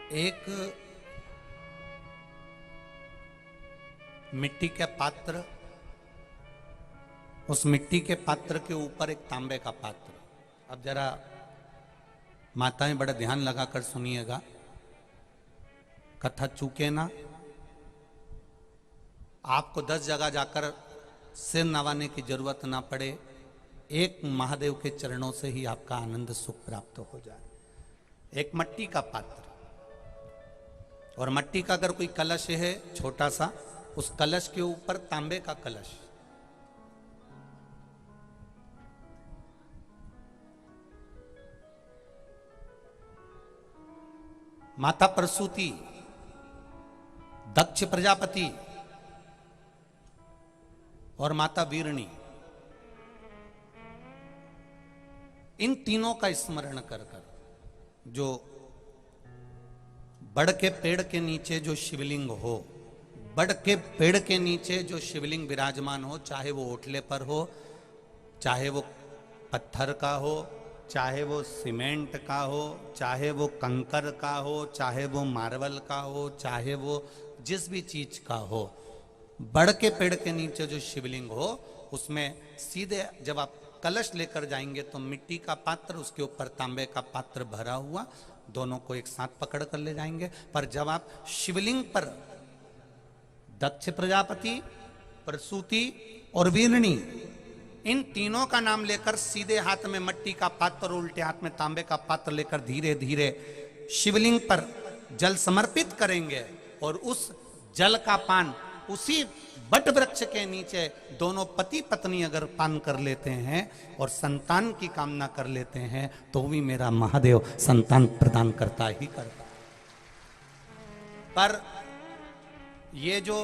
एक मिट्टी का पात्र, उस मिट्टी के पात्र के ऊपर एक तांबे का पात्र। अब जरा माताएं बड़ा ध्यान लगाकर सुनिएगा, कथा चूके ना। आपको 10 जगह जाकर सिर नवाने की जरूरत ना पड़े, एक महादेव के चरणों से ही आपका आनंद सुख प्राप्त हो जाए। एक मट्टी का पात्र, और मट्टी का अगर कोई कलश है छोटा सा, उस कलश के ऊपर तांबे का कलश। माता प्रसूति, दक्ष प्रजापति और माता वीरणी, इन तीनों का स्मरण कर कर जो बड़ के पेड़ के नीचे जो शिवलिंग हो, बड़ के पेड़ के नीचे जो शिवलिंग विराजमान हो, चाहे वो ओटले पर हो, चाहे वो पत्थर का हो, चाहे वो सीमेंट का हो, चाहे वो कंकर का हो, चाहे वो मार्बल का हो, चाहे वो जिस भी चीज का हो, बड़ के पेड़ के नीचे जो शिवलिंग हो, उसमें सीधे जब आप कलश लेकर जाएंगे तो मिट्टी का पात्र, उसके ऊपर तांबे का पात्र भरा हुआ, दोनों को एक साथ पकड़ कर ले जाएंगे। पर जब आप शिवलिंग पर दक्ष प्रजापति, प्रसूति और वीरणी, इन तीनों का नाम लेकर सीधे हाथ में मिट्टी का पात्र, उल्टे हाथ में तांबे का पात्र लेकर धीरे धीरे शिवलिंग पर जल समर्पित करेंगे, और उस जल का पान उसी बट वृक्ष के नीचे दोनों पति पत्नी अगर पान कर लेते हैं और संतान की कामना कर लेते हैं, तो भी मेरा महादेव संतान प्रदान करता ही करता। पर ये जो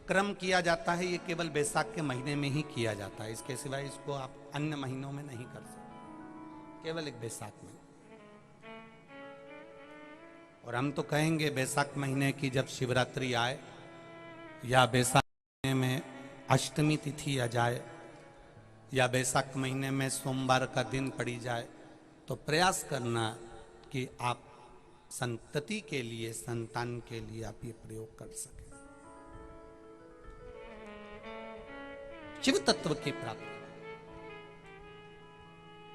क्रम किया जाता है, ये केवल बैसाख के महीने में ही किया जाता है। इसके सिवाय इसको आप अन्य महीनों में नहीं कर सकते, केवल एक बैसाख में। और हम तो कहेंगे बैसाख महीने की जब शिवरात्रि आए, या बैसाख महीने में अष्टमी तिथि आ जाए, या बैसाख महीने में सोमवार का दिन पड़ी जाए, तो प्रयास करना कि आप संतति के लिए, संतान के लिए आप ये प्रयोग कर सकें। शिव तत्व की प्राप्ति।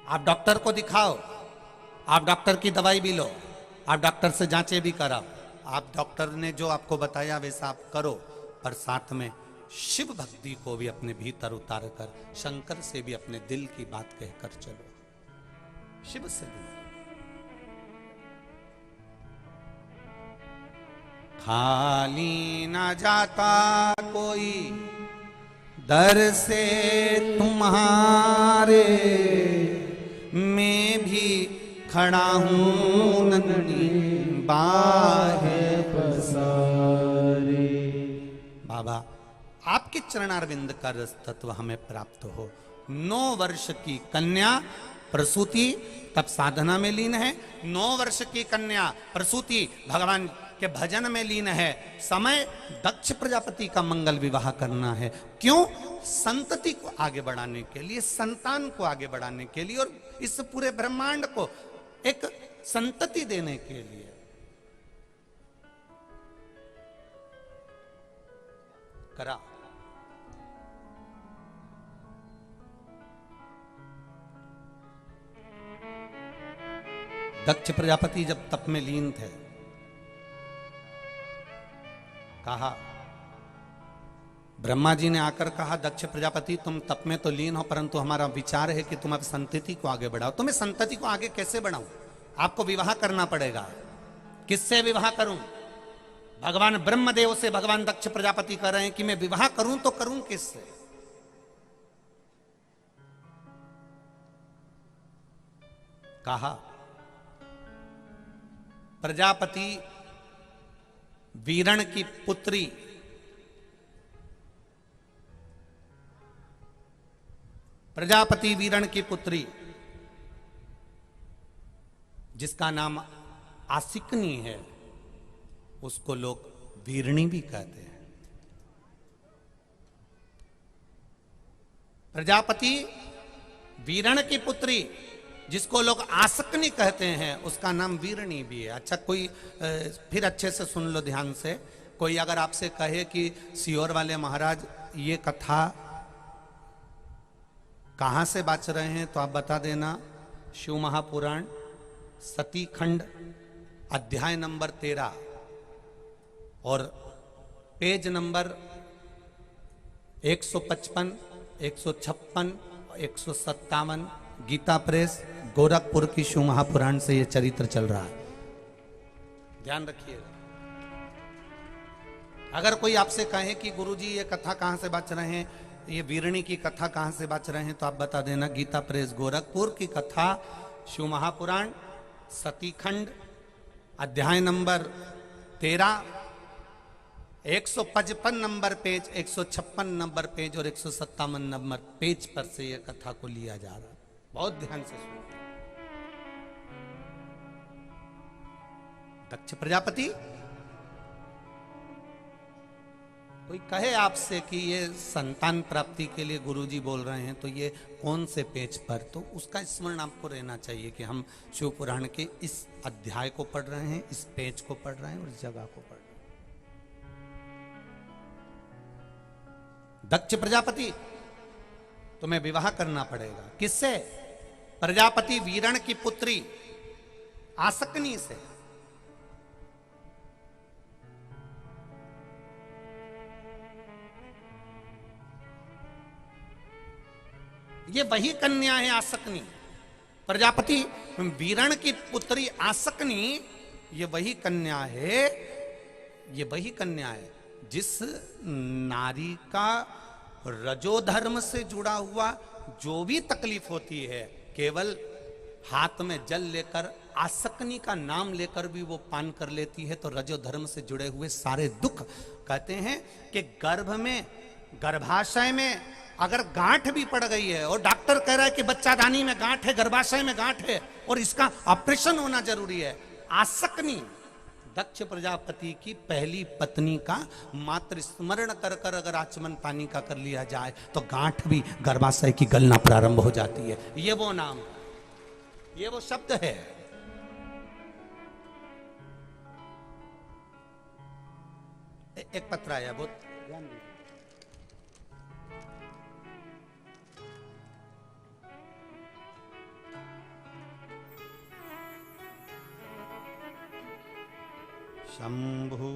आप डॉक्टर को दिखाओ, आप डॉक्टर की दवाई भी लो, आप डॉक्टर से जांचें भी कराओ, आप डॉक्टर ने जो आपको बताया वैसा आप करो, पर साथ में शिव भक्ति को भी अपने भीतर उतार कर शंकर से भी अपने दिल की बात कहकर चलो, शिव से भी। खाली ना जाता कोई दर से तुम्हारे, मैं भी खड़ा हूं नंदी बाहे पसारे। बाबा, आपके चरणारविंद का रस तत्व हमें प्राप्त हो। 9 वर्ष की कन्या प्रसूति तब साधना में लीन है, 9 वर्ष की कन्या प्रसूति भगवान के भजन में लीन है। समय दक्ष प्रजापति का मंगल विवाह करना है। क्यों? संतति को आगे बढ़ाने के लिए, संतान को आगे बढ़ाने के लिए, और इस पूरे ब्रह्मांड को एक संतति देने के लिए। करा। दक्ष प्रजापति जब तप में लीन थे, कहा, ब्रह्मा जी ने आकर कहा, दक्ष प्रजापति तुम तप में तो लीन हो, परंतु हमारा विचार है कि तुम अब संतति को आगे बढ़ाओ। तुम्हें संतति को आगे कैसे बढ़ाऊं? आपको विवाह करना पड़ेगा। किससे विवाह करूं? भगवान ब्रह्मदेव से भगवान दक्ष प्रजापति कह रहे हैं कि मैं विवाह करूं तो करूं किससे? कहा, प्रजापति वीरण की पुत्री प्रजापति वीरण की पुत्री जिसका नाम आसिकनी है, उसको लोग वीरणी भी कहते हैं। प्रजापति वीरण की पुत्री जिसको लोग आसकनी कहते हैं उसका नाम वीरणी भी है। अच्छा कोई फिर अच्छे से सुन लो ध्यान से, कोई अगर आपसे कहे कि सियोर वाले महाराज ये कथा कहां से बाच रहे हैं, तो आप बता देना शिव महापुराण सती खंड अध्याय नंबर 13 और पेज नंबर 155, 156, 157, गीता प्रेस गोरखपुर की शिव महापुराण से यह चरित्र चल रहा है, ध्यान रखिएगा। अगर कोई आपसे कहे कि गुरुजी ये कथा कहां से बाच रहे हैं, ये वीरणी की कथा कहां से बाच रहे हैं, तो आप बता देना गीता प्रेस गोरखपुर की कथा शिव महापुराण सतीखंड अध्याय number 13, 155 number page, 156 number page और 157 नंबर पेज पर से यह कथा को लिया जा रहा है। बहुत ध्यान से सुनो। दक्ष प्रजापति, कोई कहे आपसे कि ये संतान प्राप्ति के लिए गुरुजी बोल रहे हैं, तो ये कौन से पेज पर, तो उसका स्मरण आपको रहना चाहिए कि हम शिव पुराण के इस अध्याय को पढ़ रहे हैं, इस पेज को पढ़ रहे हैं और इस जगह को पढ़ रहे हैं। दक्ष प्रजापति, तुम्हें विवाह करना पड़ेगा। किससे? प्रजापति वीरण की पुत्री आसकनी से। ये वही कन्या है आसकनी। प्रजापति वीरण की पुत्री आसकनी ये वही कन्या है, ये वही कन्या है जिस नारी का रजोधर्म से जुड़ा हुआ जो भी तकलीफ होती है, केवल हाथ में जल लेकर आसकनी का नाम लेकर भी वो पान कर लेती है, तो रजोधर्म से जुड़े हुए सारे दुख, कहते हैं कि गर्भ में, गर्भाशय में अगर गांठ भी पड़ गई है और डॉक्टर कह रहा है कि बच्चादानी में गांठ है, गर्भाशय में गांठ है और इसका ऑपरेशन होना जरूरी है, आसकनी दक्ष प्रजापति की पहली पत्नी का मात्र स्मरण कर कर अगर आचमन पानी का कर लिया जाए तो गांठ भी गर्भाशय की गलना प्रारंभ हो जाती है। ये वो नाम, ये वो शब्द है। एक पत्र आया, बहुत ध्यान दीजिए। शंभु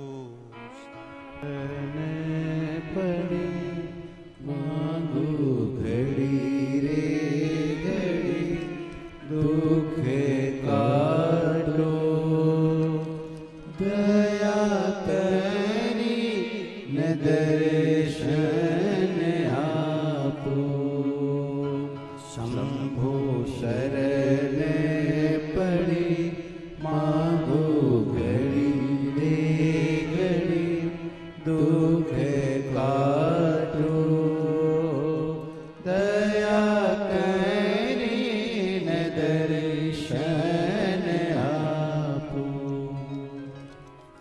पड़ी मांगू घड़ी रे घड़ी दुखे काटो दया करी न दर्शन आपो शंभु शरण पड़ी मांगू घड़ी दुख काटो दया करी न दर्शन आपो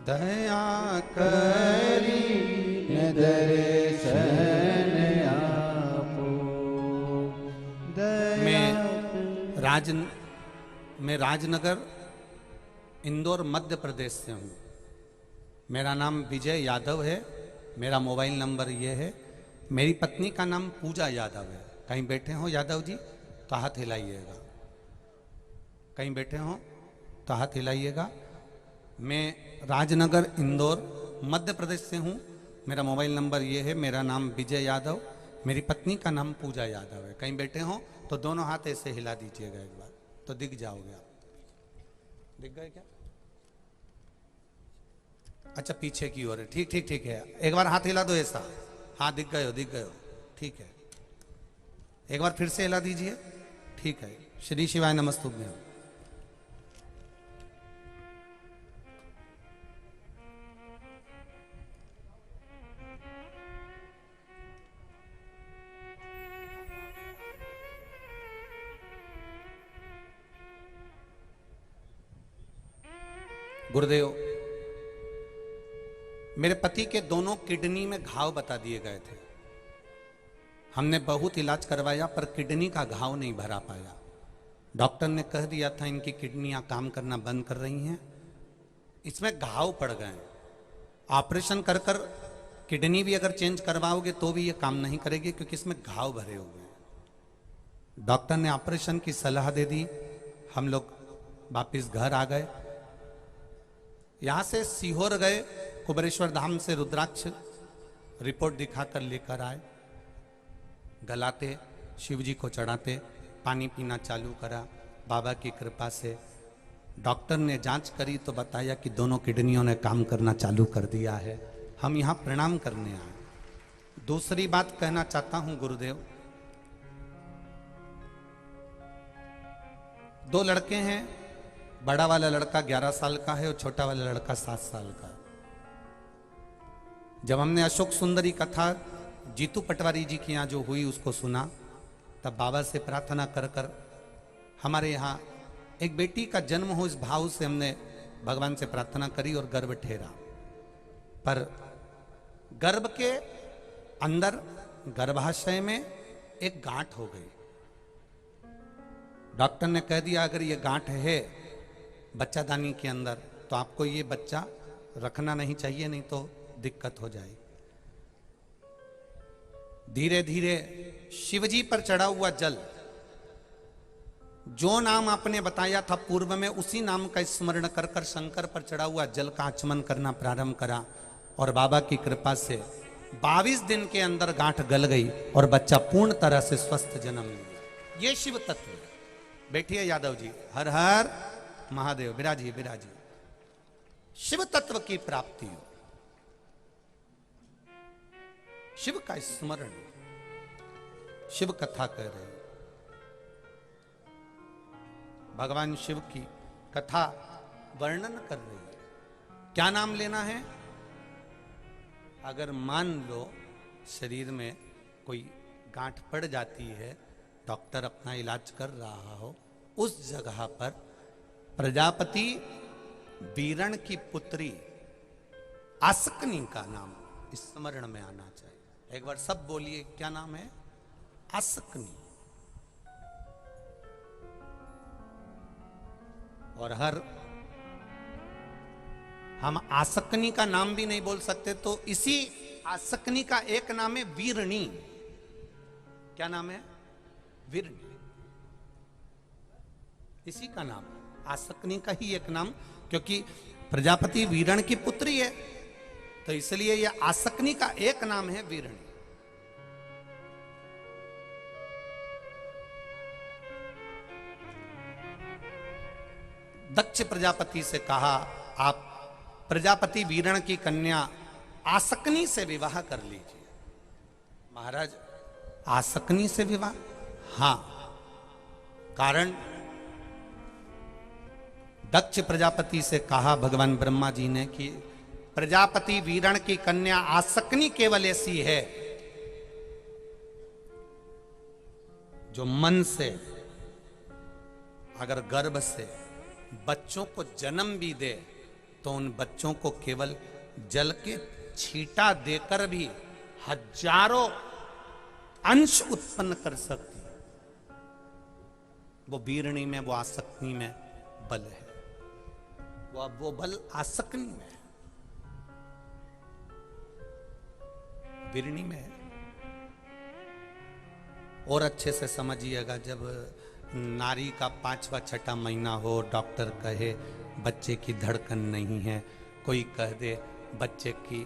दया करी न दर्शन आपो मैं राजनगर इंदौर मध्य प्रदेश से हूँ। मेरा नाम विजय यादव है, मेरा मोबाइल नंबर ये है। मेरी पत्नी का नाम पूजा यादव है। कहीं बैठे हो यादव जी तो हाथ हिलाइएगा, कहीं बैठे हो तो हाथ हिलाइएगा। मैं राजनगर इंदौर मध्य प्रदेश से हूँ। मेरा मोबाइल नंबर ये है, मेरा नाम विजय यादव, मेरी पत्नी का नाम पूजा यादव है। कहीं बैठे हो तो दोनों हाथ ऐसे हिला दीजिएगा एक बार, तो दिख जाओगे आप। दिख गए क्या? अच्छा पीछे की ओर है, ठीक ठीक ठीक है। एक बार हाथ हिला दो ऐसा, हाँ दिख गए हो, दिख गए हो, ठीक है। एक बार फिर से हिला दीजिए, ठीक है। श्री शिवाय नमस्तुभ्यं। गुरुदेव, मेरे पति के दोनों किडनी में घाव बता दिए गए थे। हमने बहुत इलाज करवाया पर किडनी का घाव नहीं भरा पाया। डॉक्टर ने कह दिया था इनकी किडनियां काम करना बंद कर रही हैं, इसमें घाव पड़ गए हैं, ऑपरेशन कर कर किडनी भी अगर चेंज करवाओगे तो भी ये काम नहीं करेगी क्योंकि इसमें घाव भरे हुए हैं। डॉक्टर ने ऑपरेशन की सलाह दे दी। हम लोग वापिस घर आ गए। यहां से सीहोर गए, कुबेरेश्वर धाम से रुद्राक्ष रिपोर्ट दिखाकर लेकर आए। गलाते, शिव जी को चढ़ाते, पानी पीना चालू करा। बाबा की कृपा से डॉक्टर ने जांच करी तो बताया कि दोनों किडनियों ने काम करना चालू कर दिया है। हम यहाँ प्रणाम करने आए। दूसरी बात कहना चाहता हूं गुरुदेव, 2 लड़के हैं, बड़ा वाला लड़का 11 साल का है और छोटा वाला लड़का 7 साल का। जब हमने अशोक सुंदरी कथा जीतू पटवारी जी की यहाँ जो हुई उसको सुना, तब बाबा से प्रार्थना कर कर हमारे यहाँ एक बेटी का जन्म हो इस भाव से हमने भगवान से प्रार्थना करी और गर्भ ठहरा। पर गर्भ के अंदर गर्भाशय में एक गांठ हो गई। डॉक्टर ने कह दिया अगर ये गांठ है बच्चादानी के अंदर तो आपको ये बच्चा रखना नहीं चाहिए, नहीं तो दिक्कत हो जाएगी। धीरे धीरे शिवजी पर चढ़ा हुआ जल, जो नाम आपने बताया था पूर्व में, उसी नाम का स्मरण कर कर शंकर पर चढ़ा हुआ जल का आचमन करना प्रारंभ करा और बाबा की कृपा से 22 दिन के अंदर गांठ गल गई और बच्चा पूर्ण तरह से स्वस्थ जन्म लिया। ये शिव तत्व है। बैठिए यादव जी, हर हर महादेव, विराजिए विराजिए। शिव तत्व की प्राप्ति हो, शिव का स्मरण, शिव कथा कह रहे हैं। भगवान शिव की कथा वर्णन कर रही है। क्या नाम लेना है? अगर मान लो शरीर में कोई गांठ पड़ जाती है, डॉक्टर अपना इलाज कर रहा हो, उस जगह पर प्रजापति वीरण की पुत्री आसकनी का नाम स्मरण में आना चाहिए। एक बार सब बोलिए, क्या नाम है? आसकनी। और हर हम आसकनी का नाम भी नहीं बोल सकते, तो इसी आसकनी का एक नाम है वीरणी। क्या नाम है? वीरणी। इसी का नाम आसकनी का ही एक नाम, क्योंकि प्रजापति वीरण की पुत्री है, तो इसलिए यह आसकनी का एक नाम है वीरणी। दक्ष प्रजापति से कहा आप प्रजापति वीरण की कन्या आसकनी से विवाह कर लीजिए। महाराज आसकनी से विवाह? हां, कारण दक्ष प्रजापति से कहा भगवान ब्रह्मा जी ने कि प्रजापति वीरण की कन्या आसकनी केवल ऐसी है जो मन से, अगर गर्भ से बच्चों को जन्म भी दे तो उन बच्चों को केवल जल के छींटा देकर भी हजारों अंश उत्पन्न कर सकती है। वो वीरणी में, वो आसक्ति में बल है। वो बल आसक्ति में है, वीरणी में है। और अच्छे से समझिएगा, जब नारी का 5वां 6ठा महीना हो, डॉक्टर कहे बच्चे की धड़कन नहीं है, कोई कह दे बच्चे की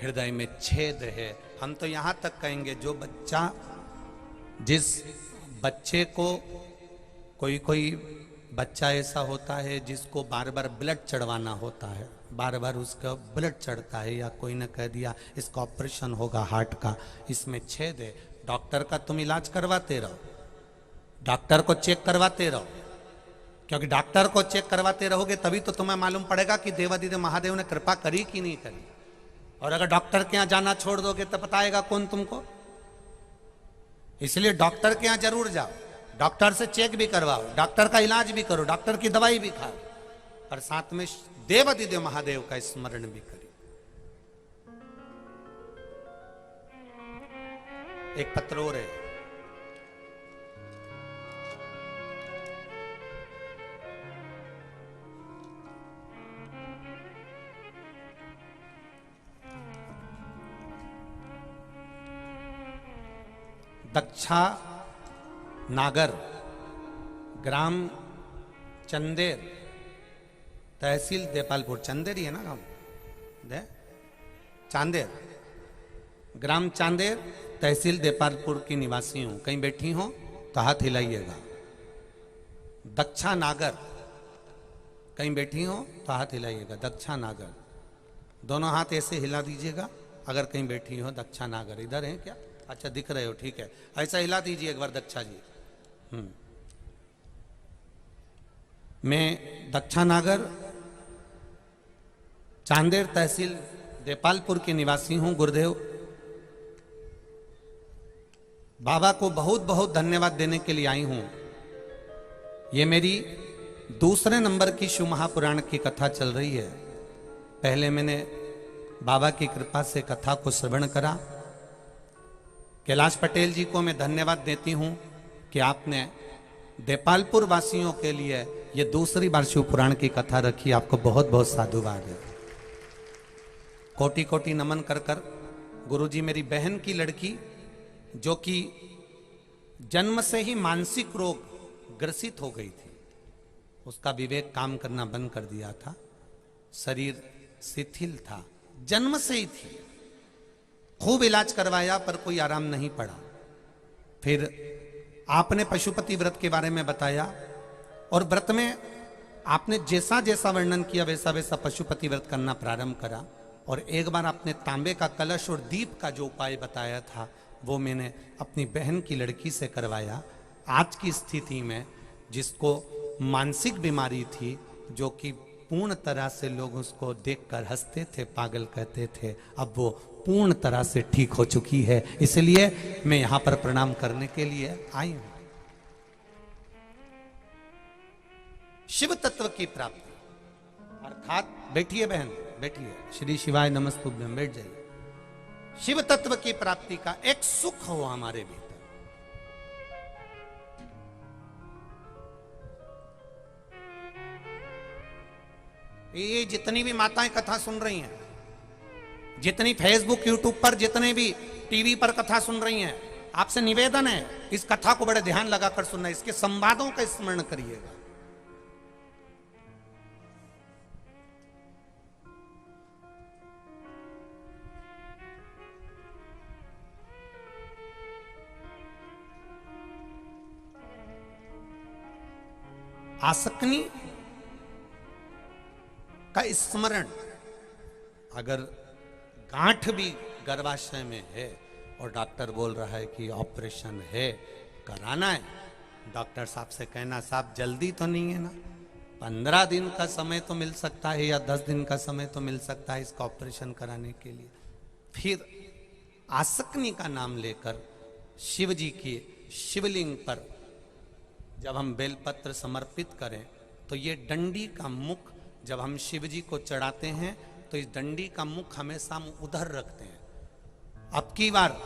हृदय में छेद है, हम तो यहाँ तक कहेंगे जो बच्चा, जिस बच्चे को, कोई बच्चा ऐसा होता है जिसको बार बार ब्लड चढ़वाना होता है, बार बार उसका ब्लड चढ़ता है, या कोई ने कह दिया इसका ऑपरेशन होगा हार्ट का, इसमें छेद है, डॉक्टर का तुम इलाज करवाते रहो, डॉक्टर को चेक करवाते रहो, क्योंकि डॉक्टर को चेक करवाते रहोगे तभी तो तुम्हें मालूम पड़ेगा कि देवादिदेव महादेव ने कृपा करी कि नहीं करी। और अगर डॉक्टर के यहाँ जाना छोड़ दोगे तो बताएगा कौन तुमको? इसलिए डॉक्टर के यहाँ जरूर जाओ, डॉक्टर से चेक भी करवाओ, डॉक्टर का इलाज भी करो, डॉक्टर की दवाई भी खाओ, और साथ में देवादिदेव महादेव का स्मरण भी करो। एक पत्र और है, दक्षा नागर, ग्राम चंदेर, तहसील देपालपुर। चंदेर ही है ना गांव? चांदेर, ग्राम चांदेर, तहसील देपालपुर की निवासी हूं। कहीं बैठी हो तो हाथ हिलाइएगा। दक्षा नागर, कहीं बैठी हो तो हाथ हिलाइएगा। दक्षा नागर, दोनों हाथ ऐसे हिला दीजिएगा अगर कहीं बैठी हो। दक्षा नागर इधर है क्या? अच्छा दिख रहे हो, ठीक है। ऐसा हिला दीजिए एक बार दक्षा जी। मैं दक्षा नागर, चांदेर, तहसील देपालपुर के निवासी हूं। गुरुदेव बाबा को बहुत बहुत धन्यवाद देने के लिए आई हूं। ये मेरी दूसरे नंबर की शिव महापुराण की कथा चल रही है। पहले मैंने बाबा की कृपा से कथा को श्रवण करा। कैलाश पटेल जी को मैं धन्यवाद देती हूं कि आपने देपालपुर वासियों के लिए ये दूसरी बार शिव पुराण की कथा रखी। आपको बहुत बहुत साधुवाद है। कोटि कोटि नमन कर कर। गुरुजी मेरी बहन की लड़की जो कि जन्म से ही मानसिक रोग ग्रसित हो गई थी, उसका विवेक काम करना बंद कर दिया था, शरीर शिथिल था, जन्म से ही थी। खूब इलाज करवाया पर कोई आराम नहीं पड़ा। फिर आपने पशुपति व्रत के बारे में बताया और व्रत में आपने जैसा जैसा वर्णन किया वैसा वैसा पशुपति व्रत करना प्रारंभ करा। और एक बार आपने तांबे का कलश और दीप का जो उपाय बताया था वो मैंने अपनी बहन की लड़की से करवाया। आज की स्थिति में जिसको मानसिक बीमारी थी, जो कि पूर्ण तरह से लोग उसको देखकर हंसते थे, पागल कहते थे, अब वो पूर्ण तरह से ठीक हो चुकी है। इसलिए मैं यहां पर प्रणाम करने के लिए आई हूं। शिव तत्व की प्राप्ति अर्थात, बैठिए बहन, बैठिए। श्री शिवाय नमस्तुभ्यम, बैठ जाइए। शिव तत्व की प्राप्ति का एक सुख हो हमारे भीतर। ये जितनी भी माताएं कथा सुन रही हैं, जितनी फेसबुक यूट्यूब पर, जितने भी टीवी पर कथा सुन रही हैं, आपसे निवेदन है इस कथा को बड़े ध्यान लगाकर सुनना, इसके संवादों का स्मरण करिएगा। आसक्ति का स्मरण, अगर गांठ भी गर्भाशय में है और डॉक्टर बोल रहा है कि ऑपरेशन है, कराना है, डॉक्टर साहब से कहना साहब जल्दी तो नहीं है ना, 15 दिन का समय तो मिल सकता है या 10 दिन का समय तो मिल सकता है इसका ऑपरेशन कराने के लिए। फिर आसक्ति का नाम लेकर शिव जी की शिवलिंग पर जब हम बेलपत्र समर्पित करें तो ये डंडी का मुख जब हम शिव जी को चढ़ाते हैं तो इस डंडी का मुख हमेशा हम उधर रखते हैं। अब की बार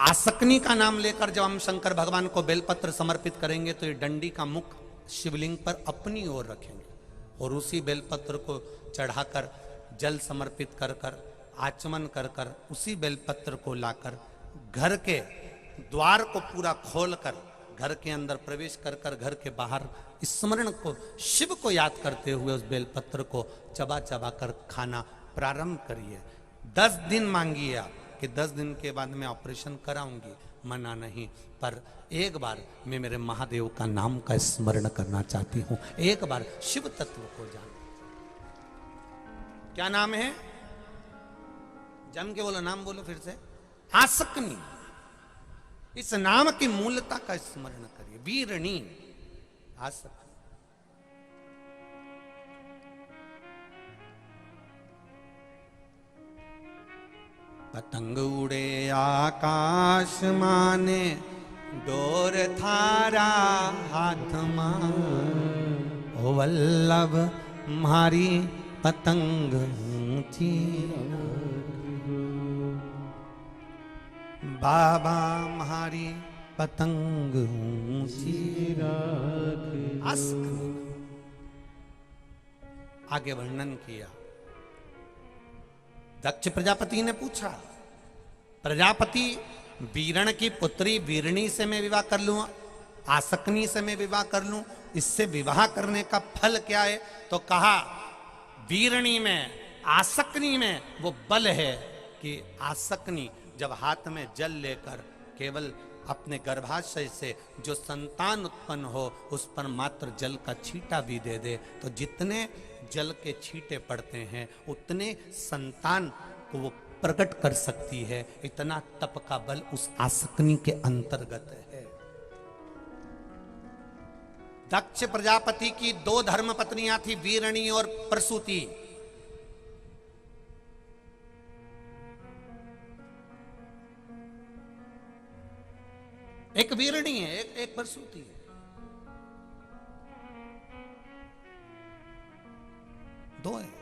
आसक्ति का नाम लेकर जब हम शंकर भगवान को बेलपत्र समर्पित करेंगे तो ये डंडी का मुख शिवलिंग पर अपनी ओर रखेंगे और उसी बेलपत्र को चढ़ाकर जल समर्पित कर कर, आचमन कर कर, उसी बेलपत्र को लाकर घर के द्वार को पूरा खोलकर घर के अंदर प्रवेश कर कर घर के बाहर स्मरण को, शिव को याद करते हुए उस बेलपत्र को चबा चबा कर खाना प्रारंभ करिए। 10 दिन मांगिए आप कि 10 दिन के बाद मैं ऑपरेशन कराऊंगी, मना नहीं, पर एक बार मैं मेरे महादेव का नाम का स्मरण करना चाहती हूं। एक बार शिव तत्व को जान। क्या नाम है? जम के बोलो, नाम बोलो फिर से। आसक्ति। इस नाम की मूलता का स्मरण करिए। वीरणी आसक्ति। पतंग उड़े आकाश माने, डोर थारा हाथ मां, ओ वल्लभ मारी पतंग ऊंची, बाबा मारी पतंग ऊंची। आगे वर्णन किया। दक्ष प्रजापति ने पूछा, प्रजापति वीरण की पुत्री वीरणी से मैं विवाह कर लूं, आसकनी से मैं विवाह कर लूं, इससे विवाह करने का फल क्या है? तो कहा वीरणी में, आसकनी में वो बल है कि आसकनी जब हाथ में जल लेकर केवल अपने गर्भाशय से जो संतान उत्पन्न हो उस पर मात्र जल का छींटा भी दे दे, तो जितने जल के छींटे पड़ते हैं उतने संतान को वो प्रकट कर सकती है। इतना तप का बल उस आसकनी के अंतर्गत है। दक्ष प्रजापति की 2 धर्म पत्नियां थी, वीरणी और प्रसूति। एक वीरणी है, एक प्रसूति है। 2 है।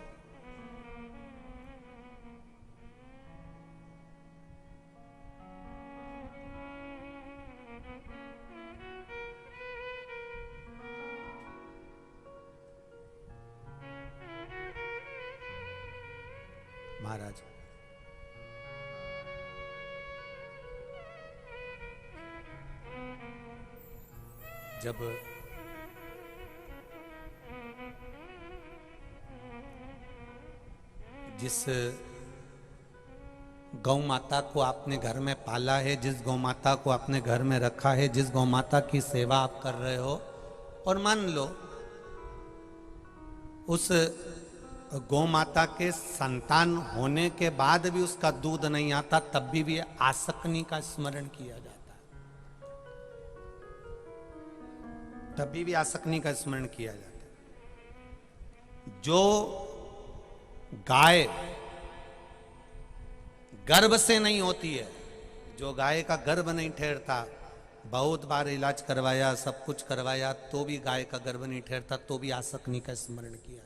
महाराज जब जिस गौ माता को आपने घर में पाला है, जिस गौ माता को आपने घर में रखा है, जिस गौ माता की सेवा आप कर रहे हो, और मान लो उस गौ माता के संतान होने के बाद भी उसका दूध नहीं आता, तब भी आसकनी का स्मरण किया जाता है, तभी भी आसकनी का स्मरण किया जाता है। जो गाय गर्भ से नहीं होती है, जो गाय का गर्भ नहीं ठहरता, बहुत बार इलाज करवाया, सब कुछ करवाया, तो भी गाय का गर्भ नहीं ठहरता, तो भी आसकनी का स्मरण किया जाता।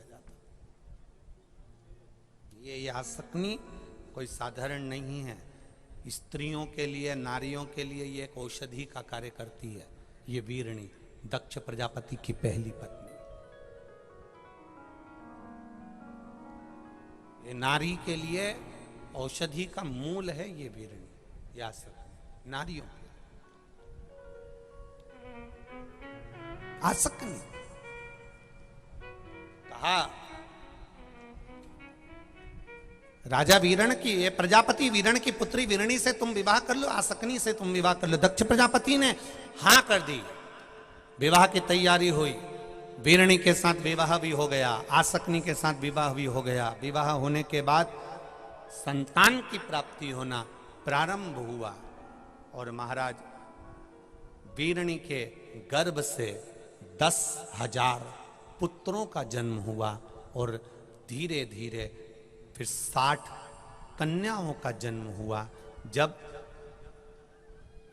ये आसकनी कोई साधारण नहीं है। स्त्रियों के लिए, नारियों के लिए ये एक औषधि का कार्य करती है। ये वीरणी दक्ष प्रजापति की पहली पत्नी, ये नारी के लिए औषधि का मूल है। ये वीरणी, या आसकनी नारियों के आसकनी कहा राजा वीरण की, ये प्रजापति वीरण की पुत्री वीरणी से तुम विवाह कर लो, आसकनी से तुम विवाह कर लो। दक्ष प्रजापति ने हां कर दी, विवाह की तैयारी हुई, वीरणी के साथ विवाह भी हो गया, आसकनी के साथ विवाह भी हो गया। विवाह होने के बाद संतान की प्राप्ति होना प्रारंभ हुआ और महाराज वीरणी के गर्भ से 10,000 पुत्रों का जन्म हुआ और धीरे धीरे फिर 60 कन्याओं का जन्म हुआ। जब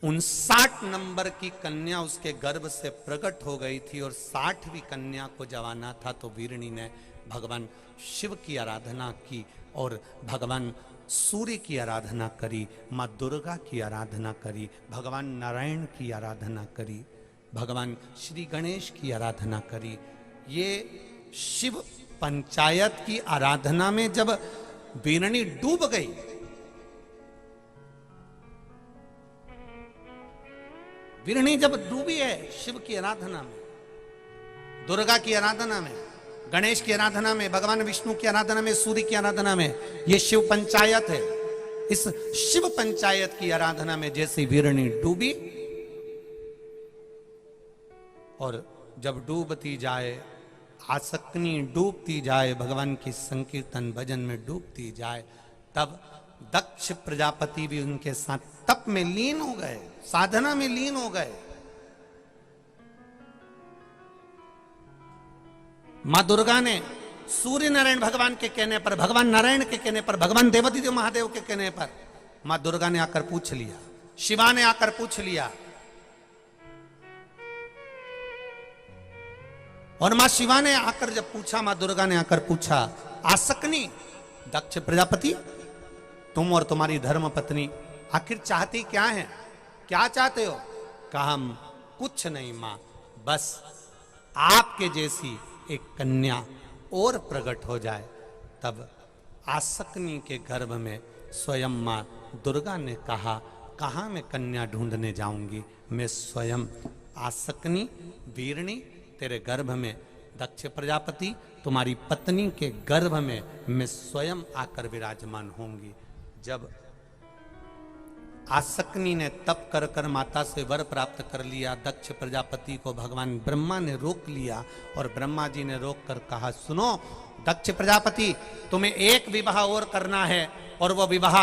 59 नंबर की कन्या उसके गर्भ से प्रकट हो गई थी और 60वीं कन्या को जवाना था, तो वीरणी ने भगवान शिव की आराधना की और भगवान सूर्य की आराधना करी, माँ दुर्गा की आराधना करी, भगवान नारायण की आराधना करी, भगवान श्री गणेश की आराधना करी। ये शिव पंचायत की आराधना में जब वीरणी डूब गई, वीरणी जब डूबी है शिव की आराधना में, दुर्गा की आराधना में, गणेश की आराधना में, भगवान विष्णु की आराधना में, सूर्य की आराधना में, ये शिव पंचायत है। इस शिव पंचायत की आराधना में जैसी वीरणी डूबी, और जब डूबती जाए, आसकनी डूबती जाए, भगवान की संकीर्तन भजन में डूबती जाए, तब दक्ष प्रजापति भी उनके साथ तप में लीन हो गए, साधना में लीन हो गए। मां दुर्गा ने सूर्य नारायण भगवान के कहने पर, भगवान नारायण के कहने पर, भगवान देवादिदेव महादेव के कहने पर मां दुर्गा ने आकर पूछ लिया, शिवा ने आकर पूछ लिया, और मां शिवा ने आकर जब पूछा, मां दुर्गा ने आकर पूछा, आसकनी दक्ष प्रजापति, तुम और तुम्हारी धर्म पत्नी आखिर चाहती क्या है, क्या चाहते हो? कहा हम कुछ नहीं मां, बस आपके जैसी एक कन्या और प्रकट हो जाए। तब आसकनी के गर्भ में स्वयं मां दुर्गा ने कहा, कहाँ मैं कन्या ढूंढने जाऊंगी, मैं स्वयं आसक्नी वीरणी तेरे गर्भ में, दक्ष प्रजापति तुम्हारी पत्नी के गर्भ में मैं स्वयं आकर विराजमान होंगी। जब आसक्नी ने तप कर कर माता से वर प्राप्त कर लिया, दक्ष प्रजापति को भगवान ब्रह्मा ने रोक लिया और ब्रह्मा जी ने रोक कर कहा, सुनो दक्ष प्रजापति, तुम्हें एक विवाह और करना है और वह विवाह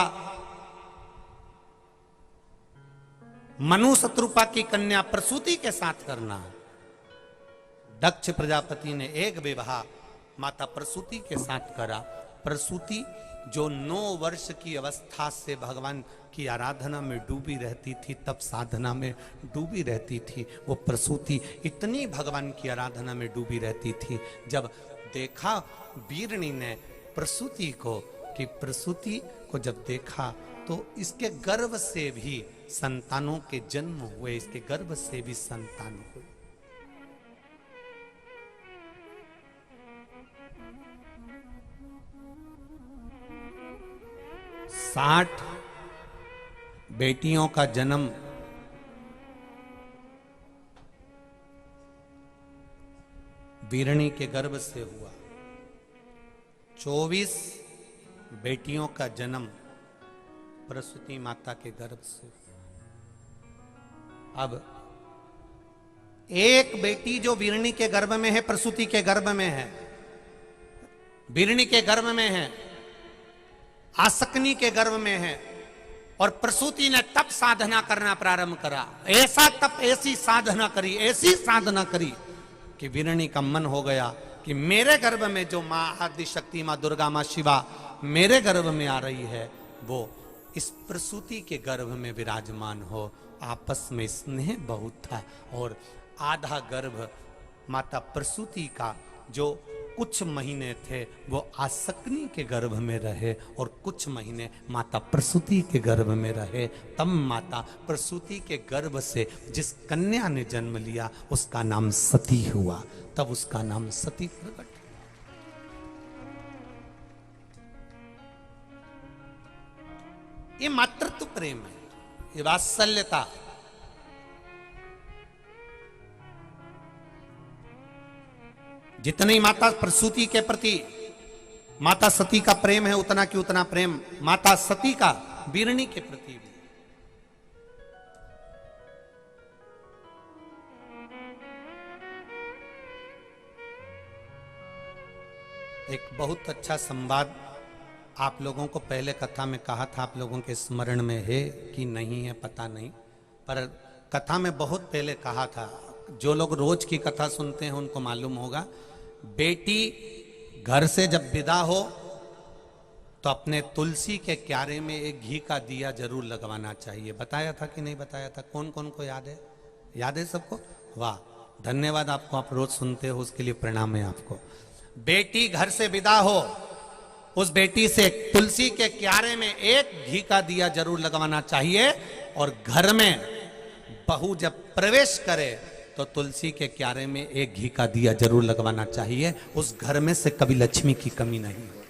मनु शत्रुपा की कन्या प्रसूति के साथ करना है। दक्ष प्रजापति ने एक विवाह माता प्रसूति के साथ करा। प्रसूति जो 9 वर्ष की अवस्था से भगवान की आराधना में डूबी रहती थी, तब साधना में डूबी रहती थी, वो प्रसूति इतनी भगवान की आराधना में डूबी रहती थी। जब देखा वीरणी ने प्रसूति को, कि प्रसूति को जब देखा तो इसके गर्भ से भी संतानों के जन्म हुए, इसके गर्भ से भी संतान हुए। साठ बेटियों का जन्म वीरणी के गर्भ से हुआ। 24 बेटियों का जन्म प्रसूति माता के गर्भ से। अब एक बेटी जो वीरणी के गर्भ में है, प्रसूति के गर्भ में है, वीरणी के गर्भ में है, आसक्नी के गर्भ में है, और प्रसूति ने तप साधना करना प्रारंभ करा। ऐसा तप, ऐसी साधना करी, ऐसी साधना करी कि वीरणी का मन हो गया कि मेरे गर्भ में जो मां आदि शक्ति, मां दुर्गा, मां शिवा मेरे गर्भ में आ रही है, वो इस प्रसूति के गर्भ में विराजमान हो। आपस में स्नेह बहुत था और आधा गर्भ माता प्रसूति का जो कुछ महीने थे वो आसक्नी के गर्भ में रहे और कुछ महीने माता प्रसूति के गर्भ में रहे। तब माता प्रसूति के गर्भ से जिस कन्या ने जन्म लिया उसका नाम सती हुआ, तब उसका नाम सती प्रकट। ये मातृत्व प्रेम है, ये वात्सल्यता। जितनी माता प्रसूति के प्रति माता सती का प्रेम है, उतना कि उतना प्रेम माता सती का वीरणी के प्रति भी। एक बहुत अच्छा संवाद आप लोगों को पहले कथा में कहा था, आप लोगों के स्मरण में है कि नहीं है पता नहीं, पर कथा में बहुत पहले कहा था। जो लोग रोज की कथा सुनते हैं उनको मालूम होगा। बेटी घर से जब विदा हो तो अपने तुलसी के क्यारे में एक घी का दिया जरूर लगवाना चाहिए। बताया था कि नहीं बताया था? कौन कौन को याद है? याद है सबको? वाह, धन्यवाद आपको, आप रोज सुनते हो उसके लिए प्रणाम है आपको। बेटी घर से विदा हो, उस बेटी से तुलसी के क्यारे में एक घी का दिया जरूर लगवाना चाहिए। और घर में बहू जब प्रवेश करे तो तुलसी के क्यारे में एक घी का दिया जरूर लगवाना चाहिए। उस घर में से कभी लक्ष्मी की कमी नहीं हो।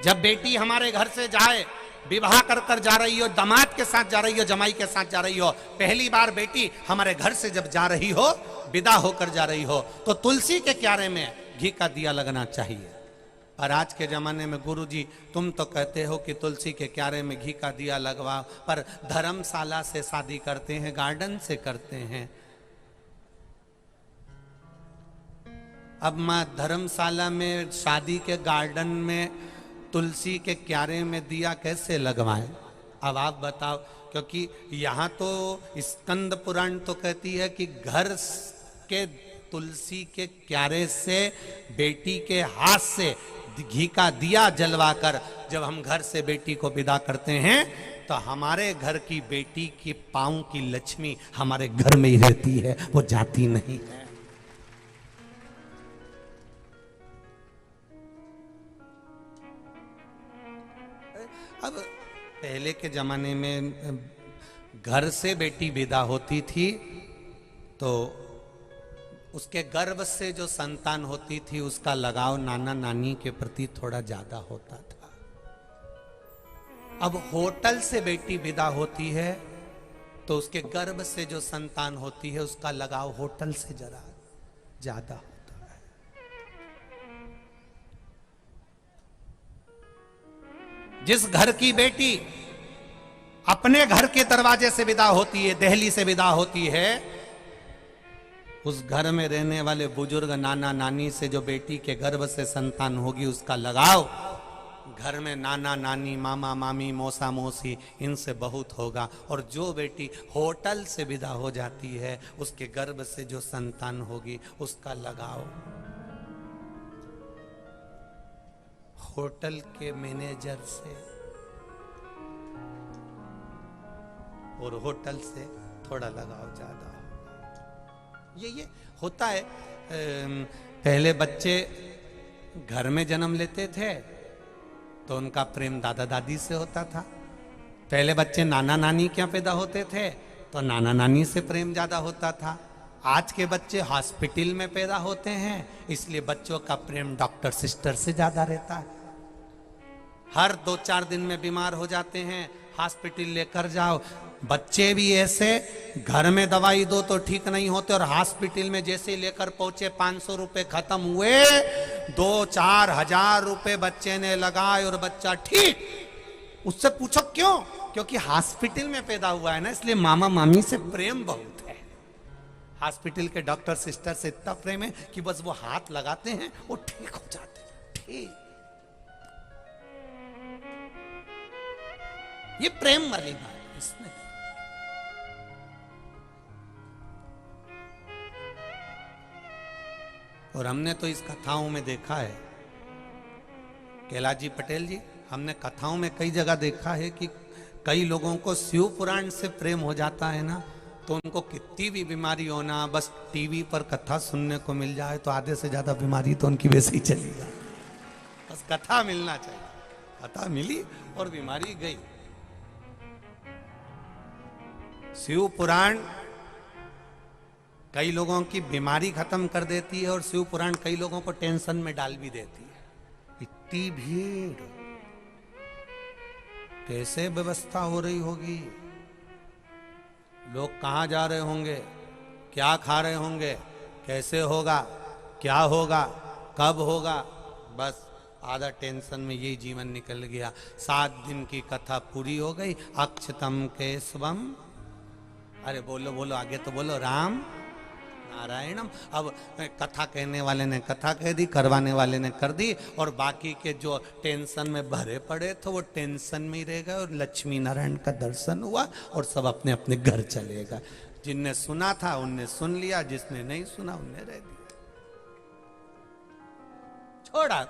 जब बेटी हमारे घर से जाए, विवाह कर कर जा रही हो, दामाद के साथ जा रही हो, जमाई के साथ जा रही हो, पहली बार बेटी हमारे घर से जब जा रही हो, विदा होकर जा रही हो, तो तुलसी के क्यारे में घी का दिया लगना चाहिए। और आज के जमाने में गुरुजी तुम तो कहते हो कि तुलसी के क्यारे में घी का दिया लगवाओ, पर धर्मशाला से शादी करते हैं, गार्डन से करते हैं। अब मां धर्मशाला में, शादी के गार्डन में तुलसी के क्यारे में दिया कैसे लगवाएं? अब आप बताओ, क्योंकि यहाँ तो स्कंद पुराण तो कहती है कि घर के तुलसी के क्यारे से बेटी के हाथ से घी का दिया जलवाकर जब हम घर से बेटी को विदा करते हैं तो हमारे घर की बेटी की पांव की लक्ष्मी हमारे घर में ही रहती है, वो जाती नहीं है। अब पहले के जमाने में घर से बेटी विदा होती थी तो उसके गर्भ से जो संतान होती थी उसका लगाव नाना नानी के प्रति थोड़ा ज्यादा होता था। अब होटल से बेटी विदा होती है तो उसके गर्भ से जो संतान होती है उसका लगाव होटल से जरा ज्यादा होता है। जिस घर की बेटी अपने घर के दरवाजे से विदा होती है, दहली से विदा होती है, उस घर में रहने वाले बुजुर्ग नाना नानी से जो बेटी के गर्भ से संतान होगी उसका लगाव घर में नाना नानी मामा मामी मौसा मौसी इनसे बहुत होगा। और जो बेटी होटल से विदा हो जाती है उसके गर्भ से जो संतान होगी उसका लगाव होटल के मैनेजर से और होटल से थोड़ा लगाव ज्यादा होगा। ये होता है। पहले बच्चे घर में जन्म लेते थे तो उनका प्रेम दादा दादी से होता था। पहले बच्चे नाना नानी क्या पैदा होते थे तो नाना नानी से प्रेम ज्यादा होता था। आज के बच्चे हॉस्पिटल में पैदा होते हैं इसलिए बच्चों का प्रेम डॉक्टर सिस्टर से ज्यादा रहता है। हर 2-4 दिन में बीमार हो जाते हैं, हॉस्पिटल लेकर जाओ। बच्चे भी ऐसे, घर में दवाई दो तो ठीक नहीं होते और हॉस्पिटल में जैसे लेकर पहुंचे 500 रुपए खत्म हुए, 2-4 हजार रुपए बच्चे ने लगाए और बच्चा ठीक। उससे पूछो क्यों? क्योंकि हॉस्पिटल में पैदा हुआ है ना, इसलिए मामा मामी से प्रेम बहुत है। हॉस्पिटल के डॉक्टर सिस्टर से इतना प्रेम है कि बस वो हाथ लगाते हैं वो ठीक हो जाते हैं। ठीक, ये प्रेम वाली बात है इसमें। और हमने तो इस कथाओं में देखा है, कैलाश जी पटेल जी, हमने कथाओं में कई जगह देखा है कि कई लोगों को शिव पुराण से प्रेम हो जाता है ना, तो उनको कितनी भी बीमारी होना, बस टीवी पर कथा सुनने को मिल जाए तो आधे से ज्यादा बीमारी तो उनकी वैसे ही चली जाए। बस कथा मिलना चाहिए, कथा मिली और बीमारी गई। शिव पुराण कई लोगों की बीमारी खत्म कर देती है और शिव पुराण कई लोगों को टेंशन में डाल भी देती है। इतनी भीड़, कैसे व्यवस्था हो रही होगी, लोग कहां जा रहे होंगे, क्या खा रहे होंगे, कैसे होगा, क्या होगा, कब होगा, बस आधा टेंशन में यही जीवन निकल गया। 7 दिन की कथा पूरी हो गई। अक्षतम केशवम, अरे बोलो बोलो, आगे तो बोलो, राम नारायणम। अब कथा कहने वाले ने कथा कह दी, करवाने वाले ने कर दी, और बाकी के जो टेंशन में भरे पड़े थे वो टेंशन में ही रह गए और लक्ष्मी नारायण का दर्शन हुआ और सब अपने अपने घर चले गए। जिनने सुना था उनने सुन लिया, जिसने नहीं सुना उनने रह दिया, छोड़ा।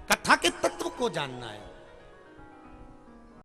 कथा के तत्व को जानना है।